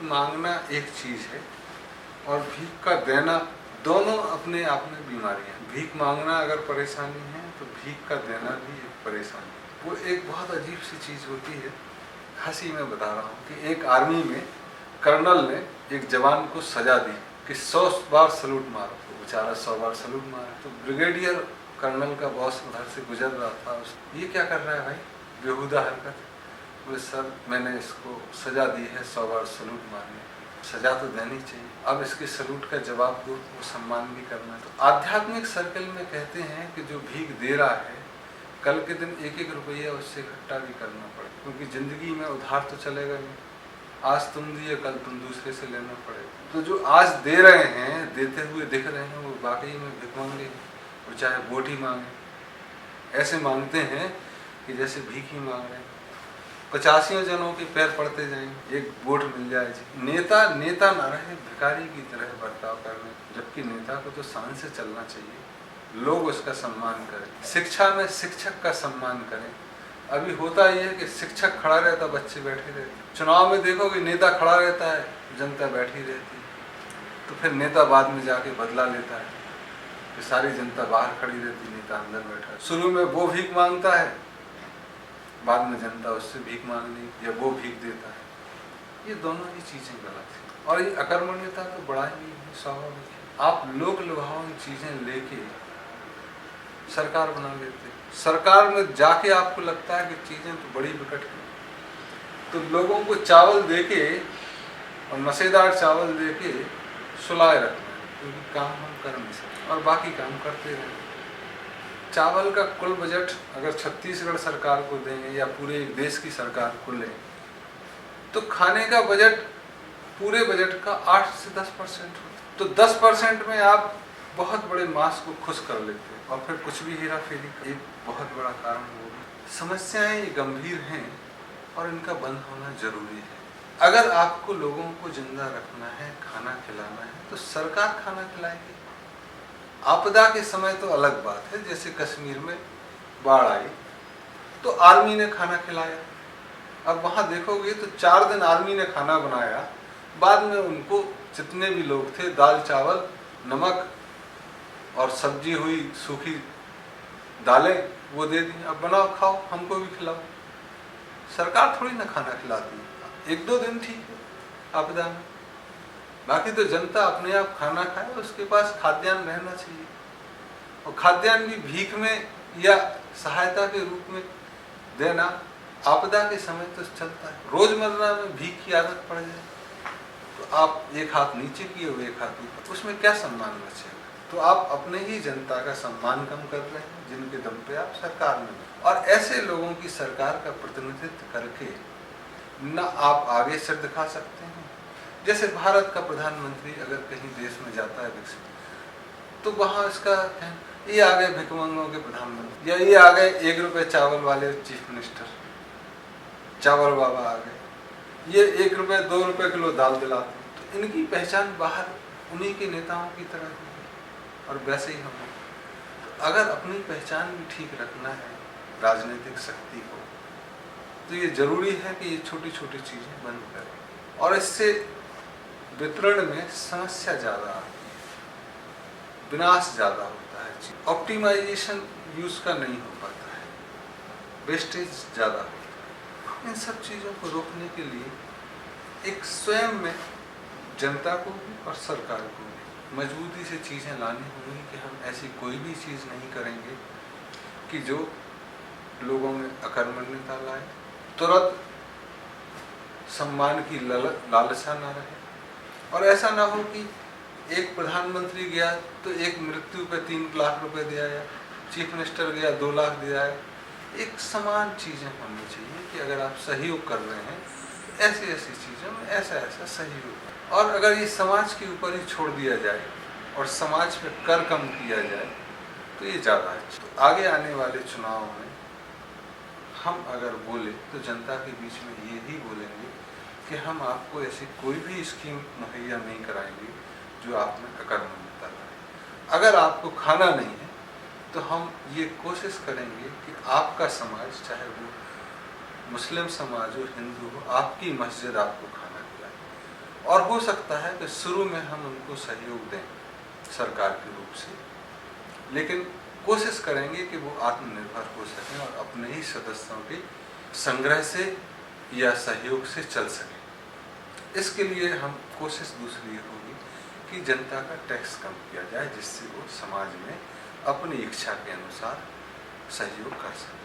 भीख मांगना एक चीज़ है और भीख का देना दोनों अपने आप में बीमारियाँ हैं। भीख मांगना अगर परेशानी है तो भीख का देना भी एक परेशानी है। वो एक बहुत अजीब सी चीज़ होती है। हंसी में बता रहा हूँ कि एक आर्मी में कर्नल ने एक जवान को सजा दी कि 100 बार सलूट मारो, तो बेचारा 100 बार सलूट मारा। तो ब्रिगेडियर कर्नल का बॉस उधर से गुजर रहा था, ये क्या कर रहा है भाई, बेहुदा हरकत। बोले सर मैंने इसको सजा दी है 100 बार सलूट मारने, सजा तो देनी चाहिए, अब इसके सलूट का जवाब दो, वो सम्मान भी करना है। तो आध्यात्मिक सर्कल में कहते हैं कि जो भीख दे रहा है कल के दिन एक एक रुपया उससे इकट्ठा भी करना पड़े, क्योंकि जिंदगी में उधार तो चलेगा नहीं। आज तुम दिए कल तुम दूसरे से लेना पड़ेगा। तो जो आज दे रहे हैं, देते हुए दिख रहे हैं, वो वाकई में भिख मांगे, वो चाहे वोट ही मांगे, ऐसे मांगते हैं कि जैसे भीख ही मांग रहे हैं। 85 जनों के पैर पड़ते जाएंगे, एक वोट मिल जाए। नेता नेता ना रहे, भिखारी की तरह बर्ताव करने, जबकि नेता को तो शान से चलना चाहिए, लोग उसका सम्मान करें। शिक्षा में शिक्षक का सम्मान करें। अभी होता ही है कि शिक्षक खड़ा रहता, बच्चे बैठे रहते। चुनाव में देखो कि नेता खड़ा रहता है, जनता बैठी रहती है, तो फिर नेता बाद में जाके बदला लेता है कि सारी जनता बाहर खड़ी रहती, नेता अंदर बैठा है। शुरू में वो भीख मांगता है, बाद में जनता उससे भीख मांग ली या वो भीख देता है। ये दोनों ही चीजें गलत हैं और ये अकर्मण्यता तो बड़ा ही स्वाभाविक है। आप लोक लुभावन चीजें लेके सरकार बना लेते, सरकार में जाके आपको लगता है कि चीजें तो बड़ी विकट हैं, तो लोगों को चावल देके और मसेदार चावल देके सुलाए रखना है, क्योंकि काम हम कर नहीं सकते और बाकी काम करते रहें। चावल का कुल बजट अगर छत्तीसगढ़ सरकार को देंगे या पूरे देश की सरकार को लें, तो खाने का बजट पूरे बजट का 8 से 10% होता। तो 10% में आप बहुत बड़े मास को खुश कर लेते हैं और फिर कुछ भी हेरा फेरी। एक बहुत बड़ा कारण वो भी समस्याएं गंभीर हैं और इनका बंद होना जरूरी है। अगर आपको लोगों को जिंदा रखना है, खाना खिलाना है, तो सरकार खाना खिलाएगी। आपदा के समय तो अलग बात है, जैसे कश्मीर में बाढ़ आई तो आर्मी ने खाना खिलाया। अब वहां देखोगे तो 4 दिन आर्मी ने खाना बनाया, बाद में उनको जितने भी लोग थे दाल चावल नमक और सब्जी हुई सूखी दालें वो दे दी, अब बनाओ खाओ, हमको भी खिलाओ। सरकार थोड़ी ना खाना खिलाती है। 1-2 दिन ठीक है आपदा में, बाकी तो जनता अपने आप खाना खाए, उसके पास खाद्यान्न रहना चाहिए। और खाद्यान्न भी भीख में या सहायता के रूप में देना आपदा के समय तो चलता है। रोजमर्रा में भीख की आदत पड़ जाए तो आप एक हाथ नीचे किए हुए एक हाथ ऊपर, उसमें क्या सम्मान बचेगा? तो आप अपने ही जनता का सम्मान कम कर रहे हैं, जिनके दम पे आप सरकार में। और ऐसे लोगों की सरकार का प्रतिनिधित्व करके न आप आगे सिर दिखा सकते हैं। जैसे भारत का प्रधानमंत्री अगर कहीं देश में जाता है विकसित, तो वहाँ इसका ये आ गए भिखमंगों के प्रधानमंत्री, या ये आ गए 1 रुपये चावल वाले चीफ मिनिस्टर, चावल बाबा आ गए, ये 1 रुपये 2 रुपये किलो दाल दिलाते। तो इनकी पहचान बाहर उन्हीं के नेताओं की तरह होगी और वैसे ही हम। तो अगर अपनी पहचान भी ठीक रखना है राजनीतिक शक्ति को, तो ये जरूरी है कि ये छोटी छोटी चीजें बंद करें। और इससे वितरण में समस्या ज़्यादा आती है, विनाश ज़्यादा होता है, ऑप्टिमाइजेशन यूज का नहीं हो पाता है, वेस्टेज ज़्यादा होता है। इन सब चीज़ों को रोकने के लिए एक स्वयं में जनता को भी और सरकार को भी मजबूती से चीज़ें लानी होंगी कि हम ऐसी कोई भी चीज़ नहीं करेंगे कि जो लोगों में अकर्मण्यता लाए, तुरंत सम्मान की लालसा ना रहे। और ऐसा ना हो कि एक प्रधानमंत्री गया तो एक मृत्यु पे 3 लाख रुपए दिया, या चीफ मिनिस्टर गया 2 लाख दिया है। एक समान चीज़ें होनी चाहिए कि अगर आप सहयोग कर रहे हैं तो ऐसी ऐसी चीज़ों में ऐसा ऐसा सहयोग। और अगर ये समाज के ऊपर ही छोड़ दिया जाए और समाज पे कर कम किया जाए तो ये ज़्यादा है। तो आगे आने वाले चुनाव में हम अगर बोले तो जनता के बीच में ये ही बोलेंगे कि हम आपको ऐसी कोई भी स्कीम मुहैया नहीं कराएंगे जो आप में अकर्मण्यता लाए। अगर आपको खाना नहीं है तो हम ये कोशिश करेंगे कि आपका समाज, चाहे वो मुस्लिम समाज हो, हिंदू हो, आपकी मस्जिद आपको खाना खिलाए। और हो सकता है कि शुरू में हम उनको सहयोग दें सरकार के रूप से, लेकिन कोशिश करेंगे कि वो आत्मनिर्भर हो सकें और अपने ही सदस्यों के संग्रह से या सहयोग से चल सकें। इसके लिए हम कोशिश दूसरी होगी कि जनता का टैक्स कम किया जाए, जिससे वो समाज में अपनी इच्छा के अनुसार सहयोग कर सकें।